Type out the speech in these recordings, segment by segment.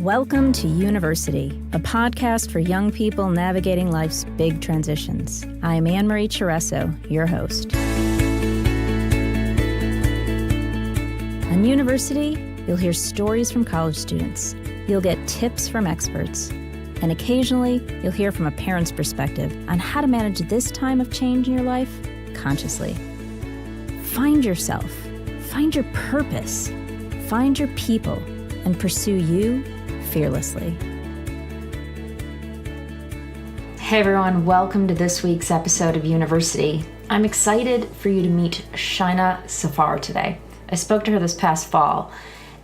Welcome to University, a podcast for young people navigating life's big transitions. I am Anne-Marie Cheresso, your host. On University, you'll hear stories from college students. You'll get tips from experts. And occasionally, you'll hear from a parent's perspective on how to manage this time of change in your life consciously. Find yourself, find your purpose, find your people, and pursue you fearlessly. Hey everyone, welcome to this week's episode of University. I'm excited for you to meet Shaina Zafar today. I spoke to her this past fall,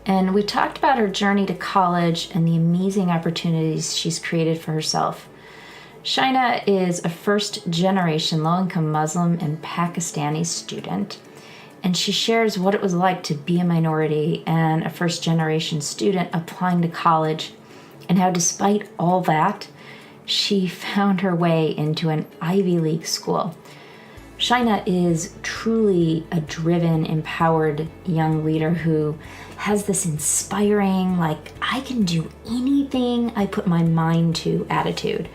and we talked about her journey to college and the amazing opportunities she's created for herself. Shaina is a first-generation low-income Muslim and Pakistani student, and she shares what it was like to be a minority and a first-generation student applying to college, and how despite all that, she found her way into an Ivy League school. Shaina is truly a driven, empowered young leader who has this inspiring, I can do anything I put my mind to attitude.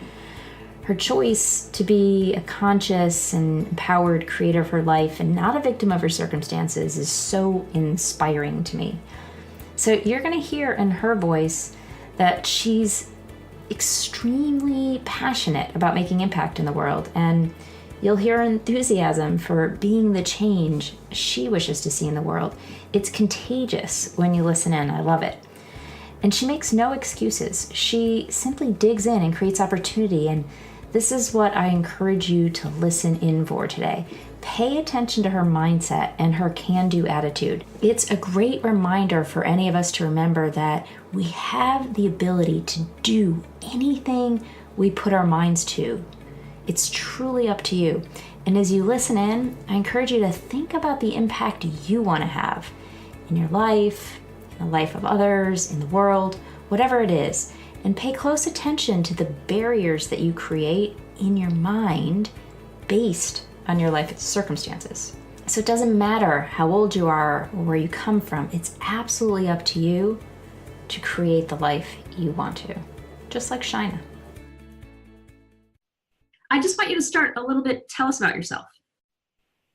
Her choice to be a conscious and empowered creator of her life and not a victim of her circumstances is so inspiring to me. So you're going to hear in her voice that she's extremely passionate about making impact in the world, and you'll hear her enthusiasm for being the change she wishes to see in the world. It's contagious when you listen in. I love it. And she makes no excuses. She simply digs in and creates opportunity, and this is what I encourage you to listen in for today. Pay attention to her mindset and her can-do attitude. It's a great reminder for any of us to remember that we have the ability to do anything we put our minds to. It's truly up to you. And as you listen in, I encourage you to think about the impact you want to have in your life, in the life of others, in the world, whatever it is. And pay close attention to the barriers that you create in your mind based on your life circumstances. So it doesn't matter how old you are or where you come from, it's absolutely up to you to create the life you want to, just like Shaina. I just want you to start a little bit, tell us about yourself.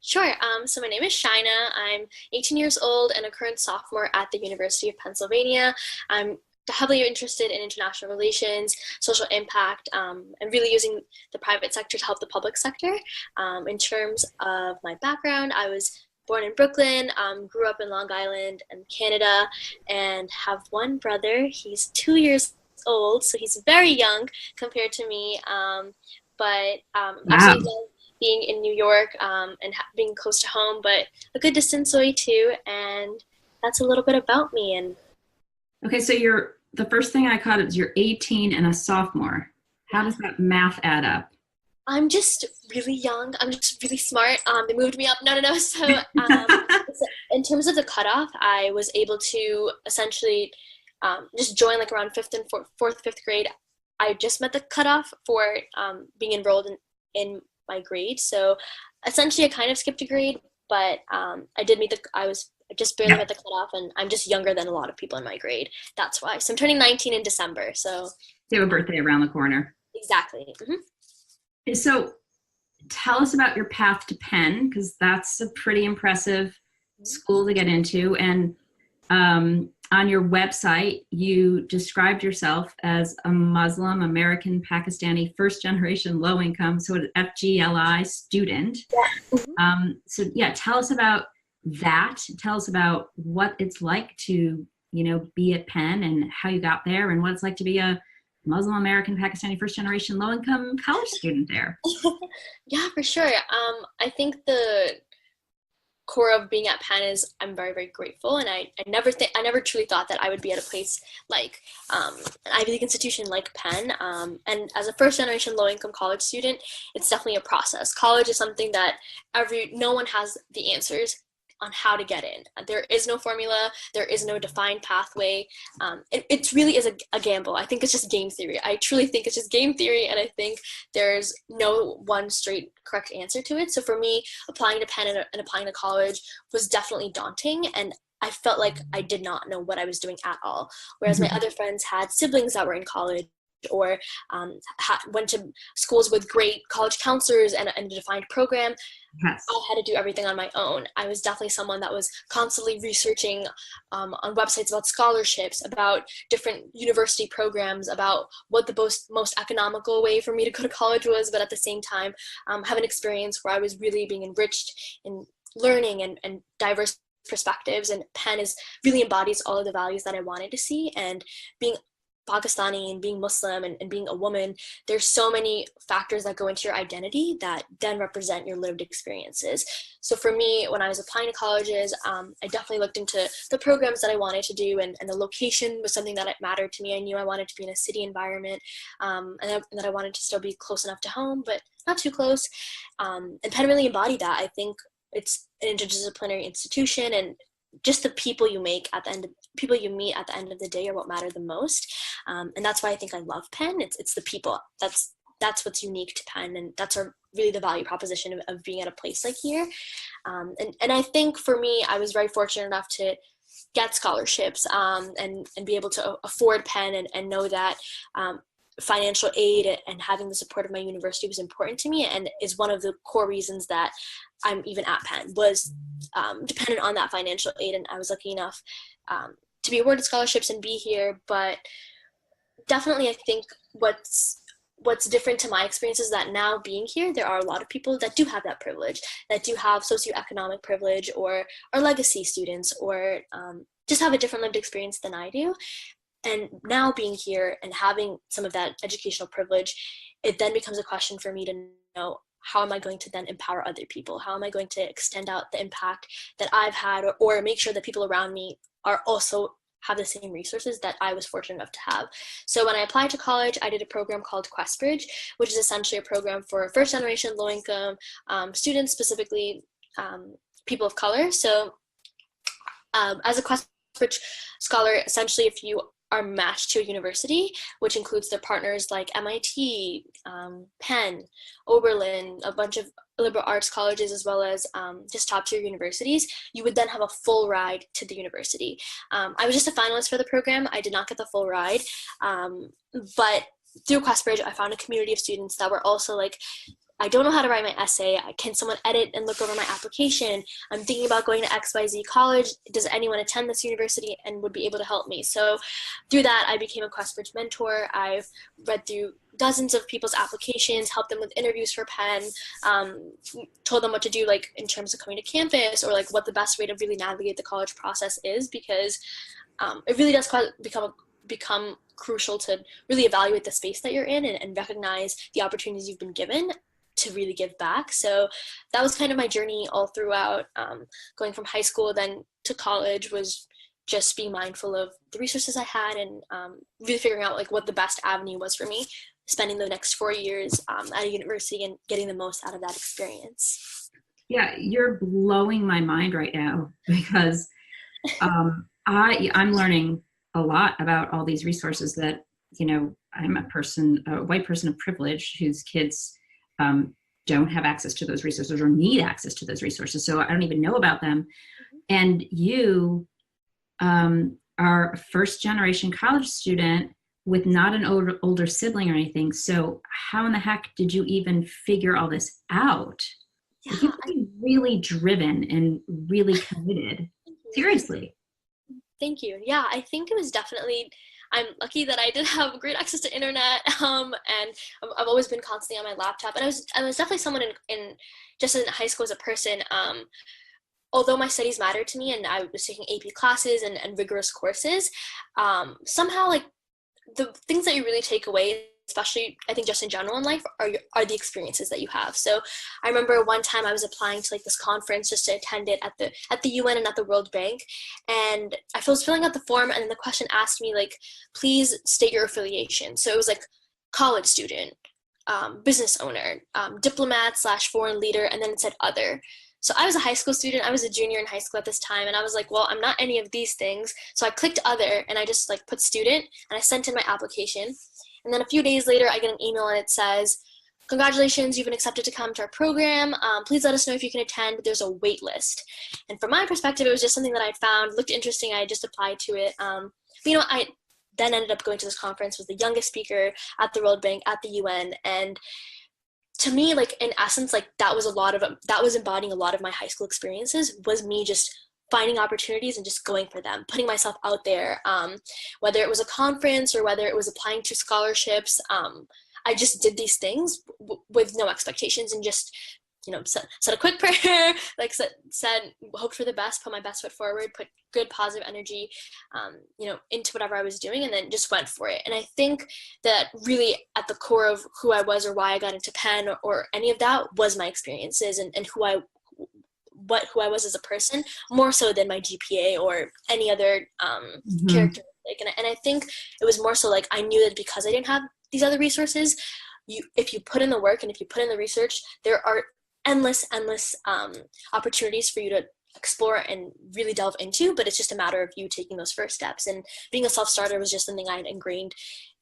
Sure. So my name is Shaina. I'm 18 years old and a current sophomore at the University of Pennsylvania. I'm heavily interested in international relations, social impact, and really using the private sector to help the public sector. In terms of my background, I was born in Brooklyn, grew up in Long Island and Canada, and have one brother. He's 2 years old, so he's very young compared to me. But absolutely love being in New York and being close to home, but a good distance away too. And that's a little bit about me. And okay, so the first thing I caught is you're 18 and a sophomore. How does that math add up? I'm just really young. I'm just really smart. They moved me up. No. So in terms of the cutoff, I was able to essentially just join around fourth, fifth grade. I just met the cutoff for being enrolled in my grade. So essentially I kind of skipped a grade, but I just barely met the cutoff, and I'm just younger than a lot of people in my grade. That's why. So I'm turning 19 in December. So you have a birthday around the corner. Exactly. Mm-hmm. So tell us about your path to Penn, because that's a pretty impressive school to get into. And on your website, you described yourself as a Muslim, American, Pakistani, first-generation, low-income, so an FGLI student. Yeah. Mm-hmm. Tell us about that. Tell us about what it's like to, be at Penn and how you got there, and what it's like to be a Muslim, American, Pakistani, first-generation, low-income college student there. Yeah, for sure. I think the core of being at Penn is I'm very, very grateful, and I never truly thought that I would be at a place like an Ivy League institution like Penn. And as a first-generation low-income college student, it's definitely a process. College is something that no one has the answers on how to get in. There is no formula. There is no defined pathway. It really is a gamble. I think it's just game theory. I truly think it's just game theory, and I think there's no one straight correct answer to it. So for me, applying to Penn and applying to college was definitely daunting, and I felt like I did not know what I was doing at all. Whereas my other friends had siblings that were in college, or went to schools with great college counselors and a defined program. Yes. I had to do everything on my own. I was definitely someone that was constantly researching on websites about scholarships, about different university programs, about what the most economical way for me to go to college was, but at the same time, have an experience where I was really being enriched in learning and diverse perspectives. And Penn really embodies all of the values that I wanted to see. And being Pakistani and being Muslim and being a woman, there's so many factors that go into your identity that then represent your lived experiences. So for me, when I was applying to colleges, I definitely looked into the programs that I wanted to do, and the location was something that mattered to me. I knew I wanted to be in a city environment, and that I wanted to still be close enough to home, but not too close. And Penn really embodied that. I think it's an interdisciplinary institution, and just the people you meet at the end of the day are what matter the most. And that's why I think I love Penn. It's the people. That's what's unique to Penn, and that's really the value proposition of being at a place like here. And I think for me, I was very fortunate enough to get scholarships and be able to afford Penn, and know that financial aid and having the support of my university was important to me, and is one of the core reasons that I'm even at Penn, was dependent on that financial aid. And I was lucky enough to be awarded scholarships and be here. But definitely I think what's different to my experience is that now being here, there are a lot of people that do have that privilege, that do have socioeconomic privilege, or are legacy students, or just have a different lived experience than I do. And now being here and having some of that educational privilege, it then becomes a question for me to know, how am I going to then empower other people? How am I going to extend out the impact that I've had, or make sure that people around me are also have the same resources that I was fortunate enough to have. So when I applied to college, I did a program called QuestBridge, which is essentially a program for first generation low income students, specifically people of color. So as a QuestBridge scholar, essentially if you are matched to a university, which includes their partners like MIT, Penn, Oberlin, a bunch of liberal arts colleges, as well as just top tier universities, you would then have a full ride to the university. I was just a finalist for the program. I did not get the full ride, but through QuestBridge, I found a community of students that were also like, I don't know how to write my essay. Can someone edit and look over my application? I'm thinking about going to XYZ college. Does anyone attend this university and would be able to help me? So through that, I became a QuestBridge mentor. I've read through dozens of people's applications, helped them with interviews for Penn, told them what to do, like in terms of coming to campus, or like what the best way to really navigate the college process is, because it really does become crucial to really evaluate the space that you're in, and recognize the opportunities you've been given to really give back. So that was kind of my journey all throughout, going from high school then to college, was just being mindful of the resources I had, and really figuring out like what the best avenue was for me, spending the next 4 years at a university and getting the most out of that experience. Yeah, you're blowing my mind right now, because I'm learning a lot about all these resources that, I'm a white person of privilege whose kids don't have access to those resources or need access to those resources. So I don't even know about them. And you are a first generation college student with not an older sibling or anything. So how in the heck did you even figure all this out? Yeah, You're really driven and really committed. Seriously. Thank you. Yeah, I think it was definitely, I'm lucky that I did have great access to internet, and I've always been constantly on my laptop. And I was definitely someone in high school as a person, although my studies mattered to me and I was taking AP classes and rigorous courses, somehow like the things that you really take away, especially I think just in general in life, are the experiences that you have. So I remember one time I was applying to like this conference just to attend it at the UN and at the World Bank, and I was filling out the form, and then the question asked me like, please state your affiliation. So it was like college student, business owner, diplomat / foreign leader, and then it said other. So I was a high school student. I was a junior in high school at this time, and I was like, well, I'm not any of these things. So I clicked other, and I just like put student, and I sent in my application. And then a few days later, I get an email, and it says, congratulations, you've been accepted to come to our program. Please let us know if you can attend. There's a wait list. And from my perspective, it was just something that I found looked interesting. I just applied to it. I then ended up going to this conference, was the youngest speaker at the World Bank, at the UN. And to me, like, in essence, like, that was embodying a lot of my high school experiences, was me just finding opportunities and just going for them, putting myself out there, whether it was a conference or whether it was applying to scholarships. I just did these things with no expectations and just, said a quick prayer, like said, hoped for the best, put my best foot forward, put good positive energy, into whatever I was doing, and then just went for it. And I think that really at the core of who I was or why I got into Penn or any of that was my experiences and who I was as a person, more so than my GPA or any other characteristic. And I think it was more so like I knew that because I didn't have these other resources, if you put in the work and if you put in the research, there are endless opportunities for you to explore and really delve into, but it's just a matter of you taking those first steps. And being a self-starter was just something I had ingrained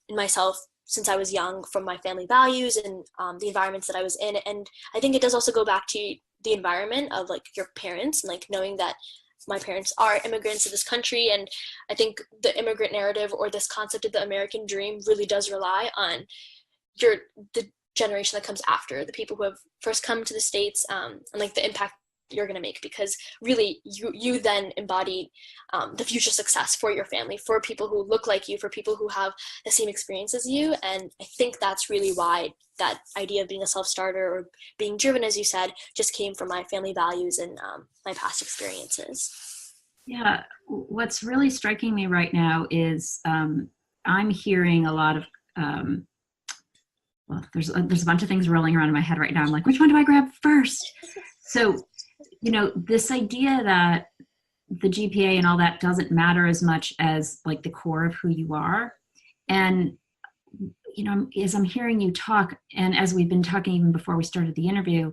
in myself since I was young from my family values and the environments that I was in. And I think it does also go back to the environment of like your parents and like knowing that my parents are immigrants to this country. And I think the immigrant narrative or this concept of the American dream really does rely on the generation that comes after, the people who have first come to the States, and like the impact you're going to make, because really you then embody the future success for your family, for people who look like you, for people who have the same experience as you. And I think that's really why that idea of being a self-starter or being driven, as you said, just came from my family values and my past experiences. Yeah, what's really striking me right now is I'm hearing a lot of there's a bunch of things rolling around in my head right now. I'm like, which one do I grab first? So, this idea that the GPA and all that doesn't matter as much as like the core of who you are. And, as I'm hearing you talk, and as we've been talking even before we started the interview,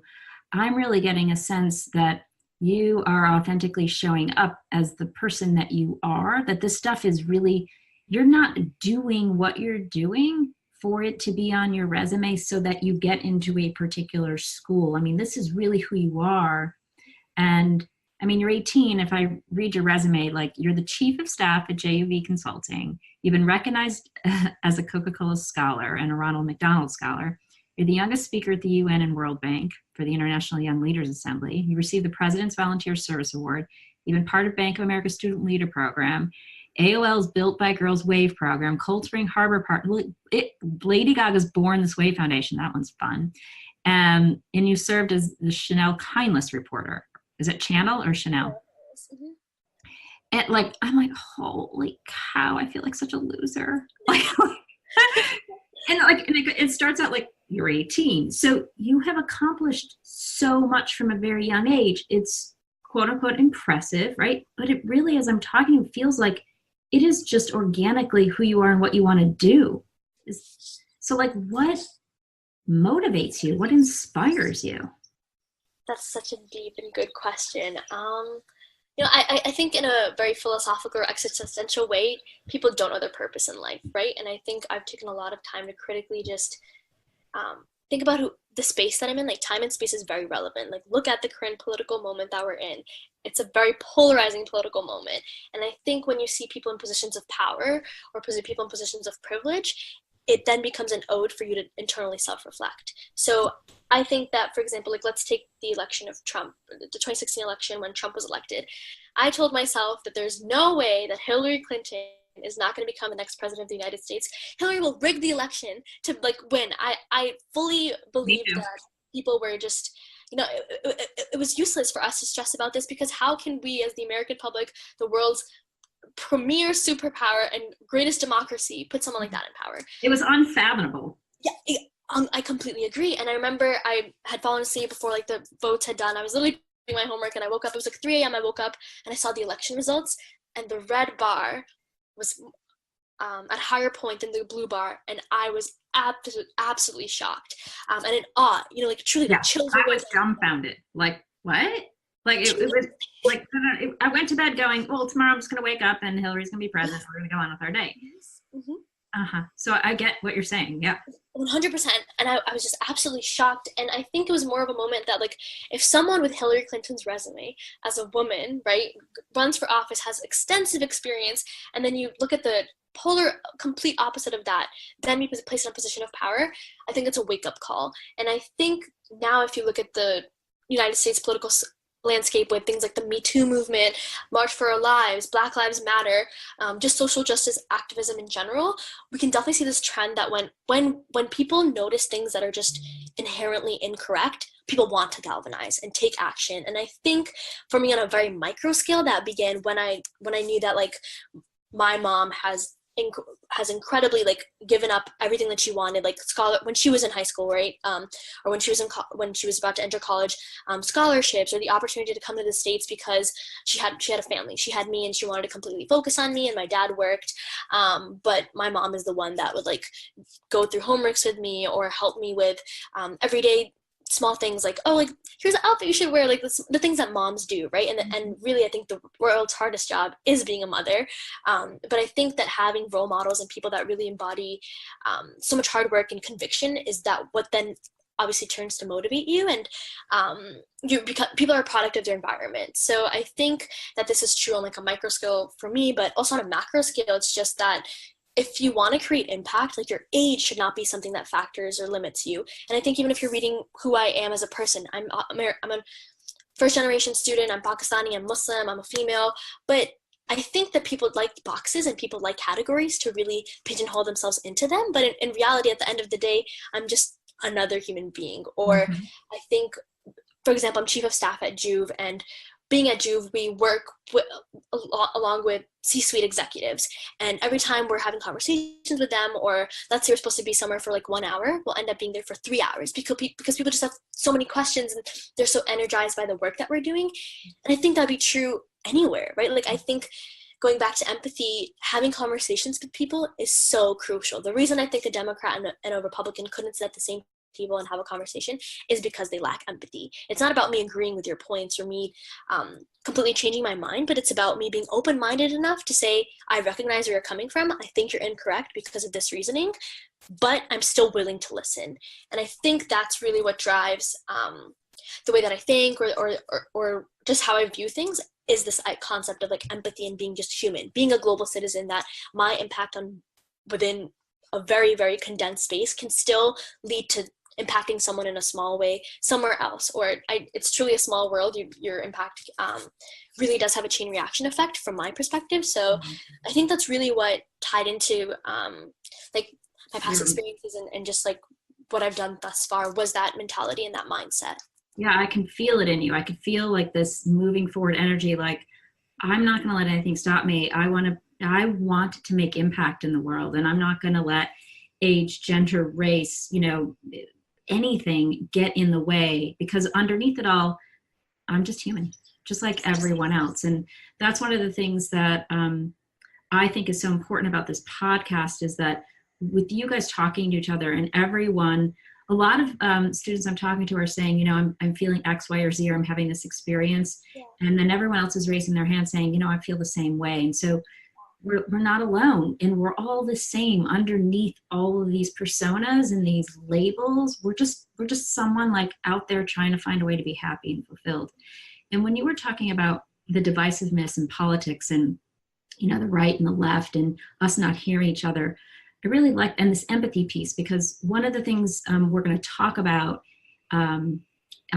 I'm really getting a sense that you are authentically showing up as the person that you are, that this stuff is really, you're not doing what you're doing for it to be on your resume so that you get into a particular school. I mean, this is really who you are. And I mean, you're 18. If I read your resume, like you're the chief of staff at JUV Consulting. You've been recognized as a Coca-Cola scholar and a Ronald McDonald scholar. You're the youngest speaker at the UN and World Bank for the International Young Leaders Assembly. You received the President's Volunteer Service Award. You've been part of Bank of America Student Leader Program, AOL's Built by Girls Wave program, Cold Spring Harbor Park. Lady Gaga's Born This Way Foundation. That one's fun. And you served as the Chanel Kindness reporter. Is it Channel or Chanel? Mm-hmm. And like, I'm like, holy cow, I feel like such a loser. And it starts out like you're 18. So you have accomplished so much from a very young age. It's quote unquote impressive, right? But it really, as I'm talking, feels like it is just organically who you are and what you want to do. So like, what motivates you? What inspires you? That's such a deep and good question. I think in a very philosophical or existential way, people don't know their purpose in life, right? And I think I've taken a lot of time to critically just think about the space that I'm in. Like, time and space is very relevant. Like, look at the current political moment that we're in. It's a very polarizing political moment. And I think when you see people in positions of power or people in positions of privilege, it then becomes an ode for you to internally self-reflect. So I think that, for example, like, let's take the election of Trump, the 2016 election when Trump was elected. I told myself that there's no way that Hillary Clinton is not going to become the next president of the United States. Hillary will rig the election to like win. I fully believed that people were just, it was useless for us to stress about this, because how can we as the American public, the world's premier superpower and greatest democracy, put someone like that in power? It was unfathomable. Yeah, I completely agree. And I remember I had fallen asleep before like the votes had done. I was literally doing my homework and I woke up. It was like 3 a.m. I woke up and I saw the election results, and the red bar was at higher point than the blue bar, and I was absolutely shocked and in awe. Like, truly, the chills. I was dumbfounded. Like, what? Like, it was like, I went to bed going, well, tomorrow I'm just going to wake up and Hillary's going to be president. We're going to go on with our day. Mm-hmm. So I get what you're saying. Yeah. 100%. And I was just absolutely shocked. And I think it was more of a moment that, like, if someone with Hillary Clinton's resume as a woman, right, runs for office, has extensive experience, and then you look at the polar complete opposite of that, then be placed in a position of power, I think it's a wake-up call. And I think now, if you look at the United States political landscape with things like the Me Too movement, March for Our Lives, Black Lives Matter, just social justice activism in general, we can definitely see this trend that when people notice things that are just inherently incorrect, people want to galvanize and take action. And I think for me, on a very micro scale, that began when I knew that, like, my mom has incredibly, like, given up everything that she wanted, like when she was in high school, right, or when she was about to enter college, scholarships or the opportunity to come to the States, because she had a family. She had me, and she wanted to completely focus on me, and my dad worked, but my mom is the one that would, like, go through homeworks with me or help me with everyday small things, like, oh, like, here's an outfit you should wear, like the things that moms do, right? And really, I think the world's hardest job is being a mother. But I think that having role models and people that really embody so much hard work and conviction is that what then obviously turns to motivate you, and people are a product of their environment. So I think that this is true on, like, a micro scale for me, but also on a macro scale, it's just that if you want to create impact, like, your age should not be something that factors or limits you. And I think even if you're reading who I am as a person, I'm a first generation student, I'm Pakistani, I'm Muslim, I'm a female, but I think that people like boxes and people like categories to really pigeonhole themselves into them. But in reality, at the end of the day, I'm just another human being. Or I think, for example, I'm chief of staff at Juve, and being at Juve, we work along with C-suite executives. And every time we're having conversations with them, or let's say we're supposed to be somewhere for, like, 1 hour, we'll end up being there for 3 hours because people just have so many questions, and they're so energized by the work that we're doing. And I think that'd be true anywhere, right? Like, I think going back to empathy, having conversations with people is so crucial. The reason I think a Democrat and a Republican couldn't sit at the same table and have a conversation is because they lack empathy. It's not about me agreeing with your points or me completely changing my mind, but it's about me being open-minded enough to say, I recognize where you're coming from. I think you're incorrect because of this reasoning, but I'm still willing to listen. And I think that's really what drives the way that I think, or just how I view things, is this concept of, like, empathy and being just human, being a global citizen, that my impact on within a very, very condensed space can still lead to impacting someone in a small way somewhere else. Or it's truly a small world. Your impact really does have a chain reaction effect from my perspective. So I think that's really what tied into like, my past experiences and just, like, what I've done thus far, was that mentality and that mindset. Yeah, I can feel it in you. I could feel, like, this moving forward energy, like, I'm not going to let anything stop me. I want to make impact in the world, and I'm not going to let age, gender, race, anything get in the way, because underneath it all, I'm just human, just like everyone else. And that's one of the things that I think is so important about this podcast, is that with you guys talking to each other, and everyone, a lot of students I'm talking to are saying, I'm feeling X, Y, or Z, or I'm having this experience. Yeah. And then everyone else is raising their hand saying, I feel the same way. And so we're not alone, and we're all the same underneath all of these personas and these labels. We're just someone, like, out there trying to find a way to be happy and fulfilled. And when you were talking about the divisiveness in politics, and the right and the left, and us not hearing each other, I really like, and this empathy piece, because one of the things we're going to talk about on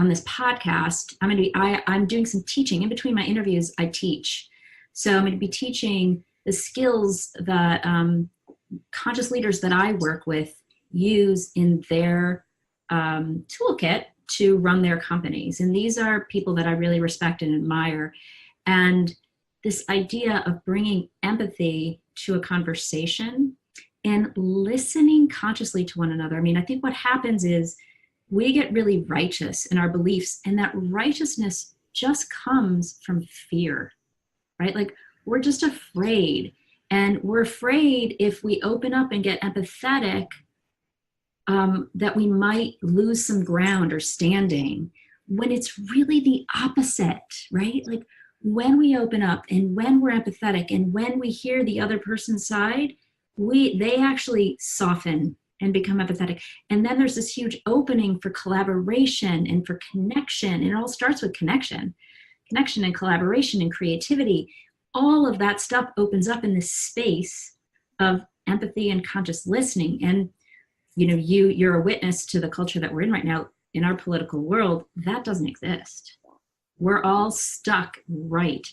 this podcast, I'm doing some teaching in between my interviews. I teach, so I'm going to be teaching the skills that conscious leaders that I work with use in their toolkit to run their companies. And these are people that I really respect and admire. And this idea of bringing empathy to a conversation and listening consciously to one another. I think what happens is we get really righteous in our beliefs, and that righteousness just comes from fear, right? Like, we're just afraid, and we're afraid if we open up and get empathetic, that we might lose some ground or standing, when it's really the opposite, right? Like, when we open up and when we're empathetic and when we hear the other person's side, they actually soften and become empathetic. And then there's this huge opening for collaboration and for connection. And it all starts with connection and collaboration and creativity. All of that stuff opens up in this space of empathy and conscious listening. And you're a witness to the culture that we're in right now in our political world. That doesn't exist. We're all stuck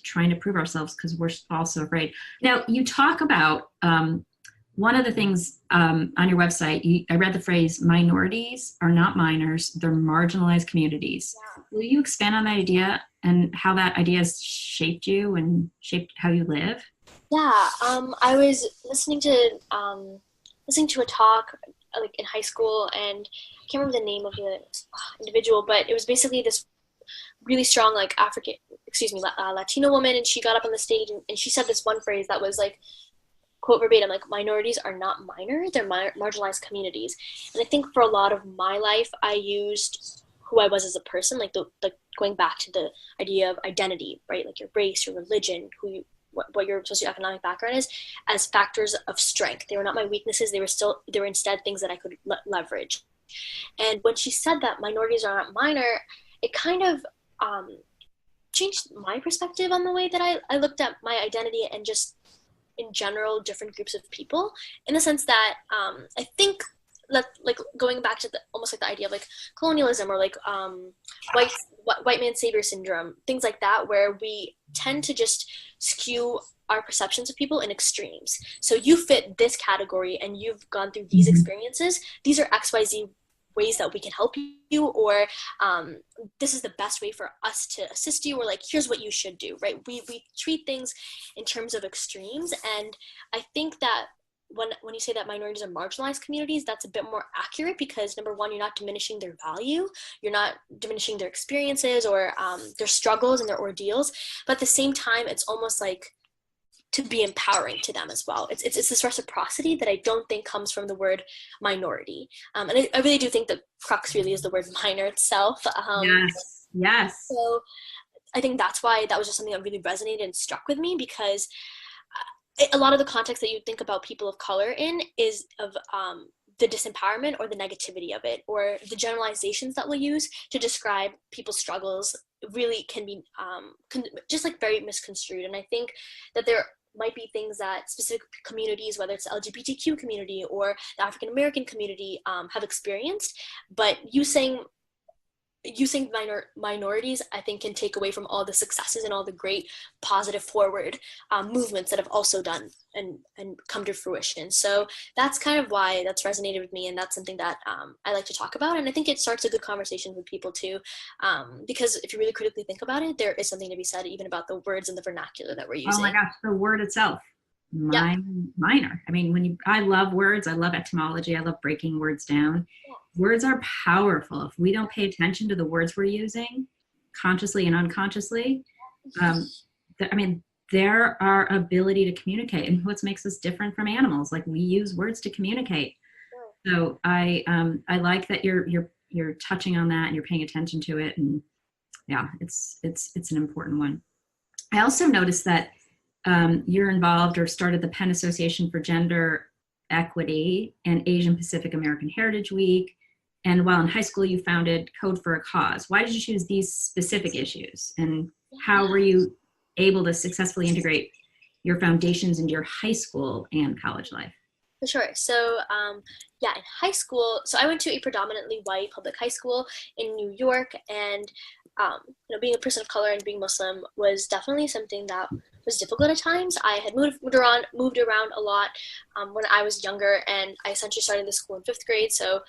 trying to prove ourselves because we're all so afraid. Now, you talk about one of the things on your website, I read the phrase, minorities are not minors, they're marginalized communities. Yeah. Will you expand on that idea and how that idea has shaped you and shaped how you live? Yeah, I was listening to a talk like in high school, and I can't remember the name of the individual, but it was basically this really strong like Latino woman, and she got up on the stage and she said this one phrase that was like, quote verbatim, like, minorities are not minor, they're marginalized communities. And I think for a lot of my life, I used who I was as a person, like going back to the idea of identity, right? Like your race, your religion, what your socioeconomic background is, as factors of strength. They were not my weaknesses. They were instead things that I could leverage. And when she said that minorities are not minor, it kind of changed my perspective on the way that I looked at my identity and just in general different groups of people, in the sense that I think that, like, going back to almost like the idea of like colonialism or like white man savior syndrome, things like that, where we tend to just skew our perceptions of people in extremes. So you fit this category and you've gone through these experiences. These are XYZ ways that we can help you, or this is the best way for us to assist you, or like, here's what you should do, right? We treat things in terms of extremes. And I think that when you say that minorities are marginalized communities, that's a bit more accurate, because number one, you're not diminishing their value, you're not diminishing their experiences or their struggles and their ordeals, but at the same time, it's almost like to be empowering to them as well. It's this reciprocity that I don't think comes from the word minority. And I really do think the crux really is the word minor itself. Yes. So I think that's why that was just something that really resonated and struck with me, because a lot of the context that you think about people of color in is of the disempowerment or the negativity of it, or the generalizations that we'll use to describe people's struggles really can be just like very misconstrued. And I think that there might be things that specific communities, whether it's the LGBTQ community or the African American community, have experienced, but using minorities, I think, can take away from all the successes and all the great positive forward movements that have also done and come to fruition. So that's kind of why that's resonated with me, and that's something that I like to talk about. And I think it starts a good conversation with people too, because if you really critically think about it, there is something to be said even about the words and the vernacular that we're using. Oh my gosh, the word itself. Minor. I mean, I love words. I love etymology. I love breaking words down. Yeah. Words are powerful. If we don't pay attention to the words we're using, consciously and unconsciously, they're our ability to communicate, and what makes us different from animals. Like, we use words to communicate. Sure. So I like that you're touching on that and you're paying attention to it, and yeah, it's an important one. I also noticed that you're involved or started the Penn Association for Gender Equity and Asian Pacific American Heritage Week. And while in high school, you founded Code for a Cause. Why did you choose these specific issues? And how were you able to successfully integrate your foundations into your high school and college life? For sure. So in high school, so I went to a predominantly white public high school in New York, and being a person of color and being Muslim was definitely something that was difficult at times. I had moved around a lot when I was younger, and I essentially started the school in 5th grade. So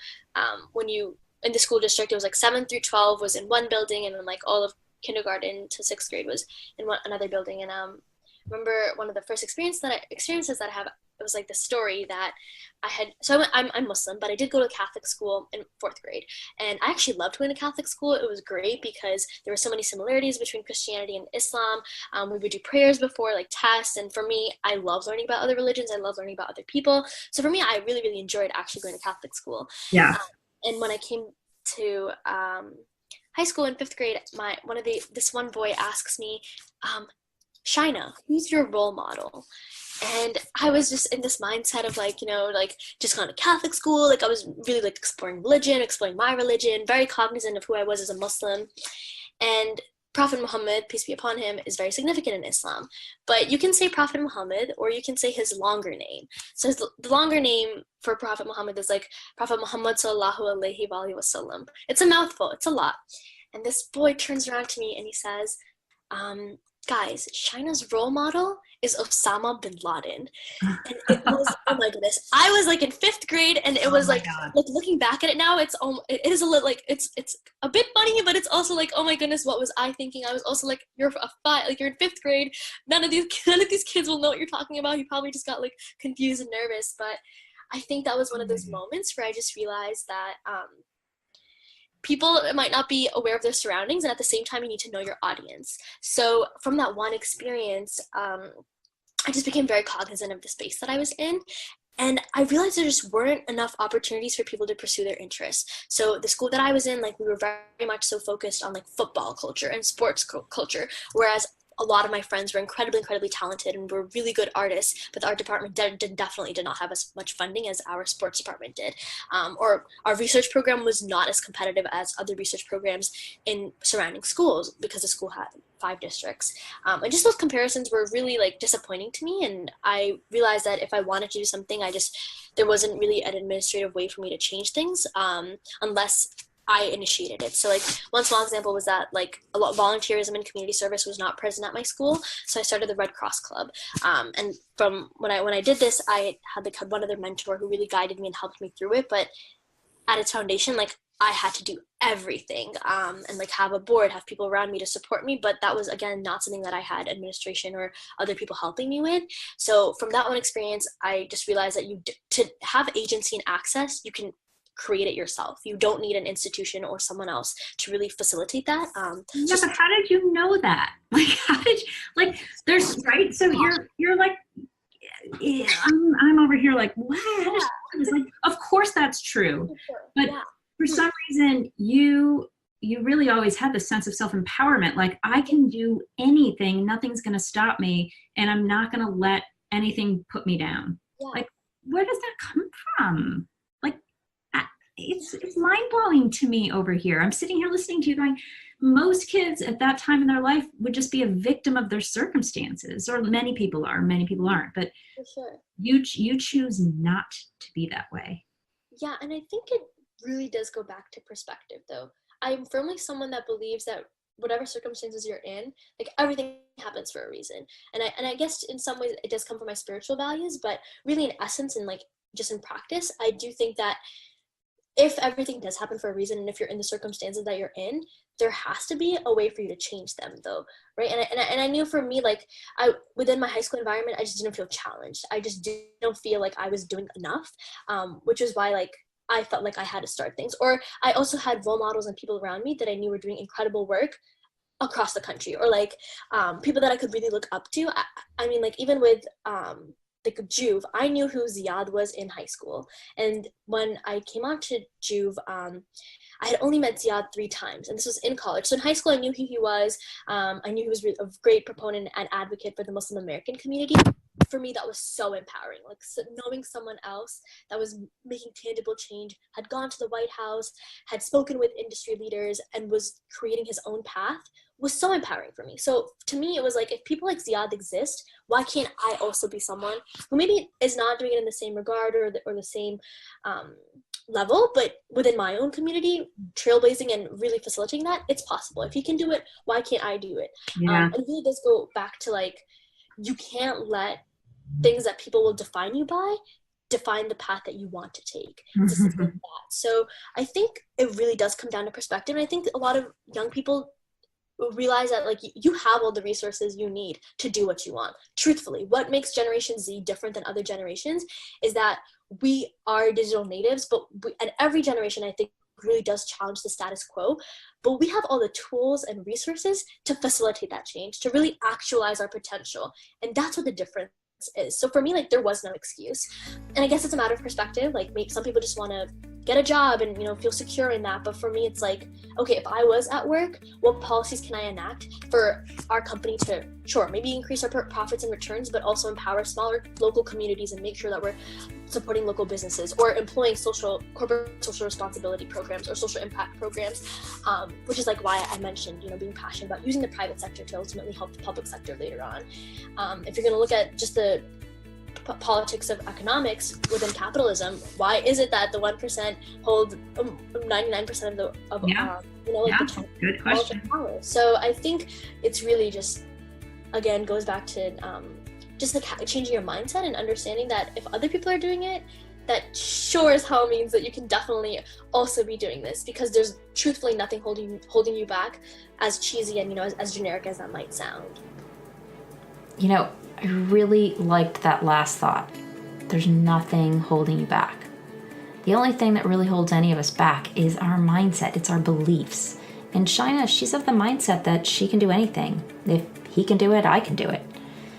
when you in the school district, it was like 7th through 12 was in one building, and then like all of kindergarten to 6th grade was in another building. And remember one of the first experiences that I have, it was like the story that I had. So I'm Muslim, but I did go to Catholic school in 4th grade, and I actually loved going to Catholic school. It was great because there were so many similarities between Christianity and Islam. We would do prayers before like tests, and for me, I love learning about other religions. I love learning about other people. So for me, I really, really enjoyed actually going to Catholic school. Yeah. And when I came to high school in 5th grade, this one boy asks me, Shaina, who's your role model? And I was just in this mindset of like, just going to Catholic school. Like I was really like exploring religion, exploring my religion, very cognizant of who I was as a Muslim. And Prophet Muhammad, peace be upon him, is very significant in Islam. But you can say Prophet Muhammad, or you can say his longer name. So the longer name for Prophet Muhammad is like Prophet Muhammad sallallahu alaihi wasallam. It's a mouthful. It's a lot. And this boy turns around to me and he says, guys, Shaina's role model is Osama bin Laden. And it was, oh my goodness. I was like in 5th grade, and it was like looking back at it now, it is a little like, it's a bit funny, but it's also like, oh my goodness, what was I thinking? I was also like, you're in 5th grade. None of these kids will know what you're talking about. You probably just got like confused and nervous. But I think that was one of those moments where I just realized that, people might not be aware of their surroundings, and at the same time, you need to know your audience. So from that one experience, I just became very cognizant of the space that I was in. And I realized there just weren't enough opportunities for people to pursue their interests. So the school that I was in, like, we were very much so focused on like football culture and sports culture, whereas a lot of my friends were incredibly talented and were really good artists, but our department definitely did not have as much funding as our sports department did. Or our research program was not as competitive as other research programs in surrounding schools, because the school had 5 districts. And just those comparisons were really like disappointing to me. And I realized that if I wanted to do something, there wasn't really an administrative way for me to change things, unless I initiated it. So like one small example was that like a lot of volunteerism and community service was not present at my school. So I started the Red Cross Club. And from when I did this, I had like one other mentor who really guided me and helped me through it. But at its foundation, like I had to do everything, and like have a board, have people around me to support me. But that was, again, not something that I had administration or other people helping me with. So from that one experience, I just realized that to have agency and access, you can create it yourself. You don't need an institution or someone else to really facilitate that. Yeah, but how did you know that? Like, how did you, like, there's, right? So you're like, yeah, I'm over here like, wow. It's like, of course that's true. But for some reason, you really always had this sense of self-empowerment. Like, I can do anything, nothing's going to stop me, and I'm not going to let anything put me down. Yeah. Like, where does that come from? It's mind-blowing to me over here. I'm sitting here listening to you going, most kids at that time in their life would just be a victim of their circumstances, or many people are, many people aren't. But for sure, you choose not to be that way. Yeah, and I think it really does go back to perspective, though. I'm firmly someone that believes that whatever circumstances you're in, like everything happens for a reason. And I guess in some ways it does come from my spiritual values, but really in essence and like just in practice, I do think that if everything does happen for a reason, and if you're in the circumstances that you're in, there has to be a way for you to change them, though, right? And I knew for me, like, within my high school environment, I just didn't feel challenged. I just didn't feel like I was doing enough, which is why, like, I felt like I had to start things. Or I also had role models and people around me that I knew were doing incredible work across the country, or like people that I could really look up to. I mean, like, even with like Juve, I knew who Ziad was in high school. And when I came on to Juve, I had only met Ziad 3 times, and this was in college. So in high school, I knew who he was. I knew he was a great proponent and advocate for the Muslim American community. For me, that was so empowering. Like, knowing someone else that was making tangible change, had gone to the White House, had spoken with industry leaders, and was creating his own path, was so empowering for me. So to me, it was like, if people like Ziad exist, why can't I also be someone who maybe is not doing it in the same regard or the same level, but within my own community, trailblazing and really facilitating that? It's possible. If he can do it, why can't I do it? Yeah. It really does go back to, like, you can't let things that people will define you by define the path that you want to take. It's just like that. So I think it really does come down to perspective. And I think a lot of young people realize that, like, you have all the resources you need to do what you want. Truthfully, what makes Generation Z different than other generations is that we are digital natives, and every generation, I think, really does challenge the status quo, but we have all the tools and resources to facilitate that change, to really actualize our potential. And that's what the difference is. So for me, like, there was no excuse. And I guess it's a matter of perspective. Like, maybe some people just want to get a job and, feel secure in that. But for me, it's like, okay, if I was at work, what policies can I enact for our company to, sure, maybe increase our profits and returns, but also empower smaller local communities and make sure that we're supporting local businesses or employing corporate social responsibility programs or social impact programs, which is like why I mentioned, being passionate about using the private sector to ultimately help the public sector later on. If you're going to look at just the politics of economics within capitalism, why is it that the 1% hold 99% of good question. Power? So I think it's really just, again, goes back to just changing your mindset and understanding that if other people are doing it, that sure as hell means that you can definitely also be doing this, because there's truthfully nothing holding you back, as cheesy and as generic as that might sound. I really liked that last thought. There's nothing holding you back. The only thing that really holds any of us back is our mindset. It's our beliefs. And Shaina, she's of the mindset that she can do anything. If he can do it, I can do it.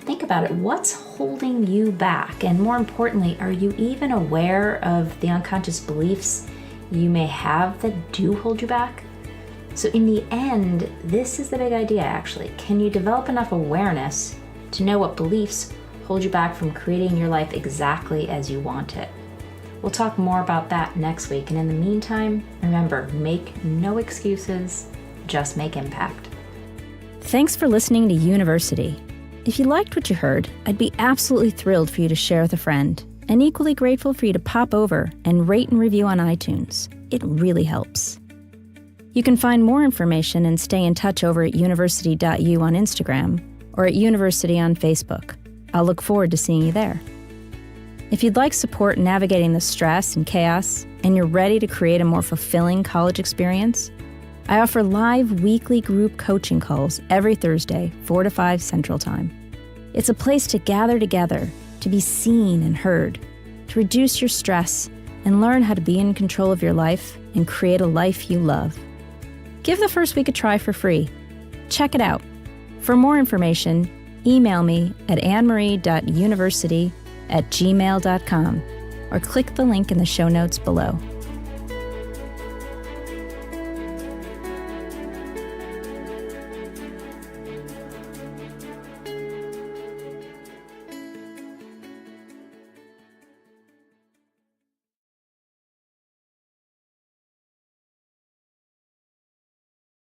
Think about it. What's holding you back? And more importantly, are you even aware of the unconscious beliefs you may have that do hold you back? So in the end, this is the big idea, actually. Can you develop enough awareness to know what beliefs hold you back from creating your life exactly as you want it? We'll talk more about that next week. And in the meantime, remember, make no excuses, just make impact. Thanks for listening to University. If you liked what you heard, I'd be absolutely thrilled for you to share with a friend, and equally grateful for you to pop over and rate and review on iTunes. It really helps. You can find more information and stay in touch over at university.u on Instagram or at University on Facebook. I'll look forward to seeing you there. If you'd like support navigating the stress and chaos, and you're ready to create a more fulfilling college experience, I offer live weekly group coaching calls every Thursday, 4 to 5 Central Time. It's a place to gather together, to be seen and heard, to reduce your stress and learn how to be in control of your life and create a life you love. Give the first week a try for free. Check it out. For more information, email me at annemarie.university@gmail.com or click the link in the show notes below.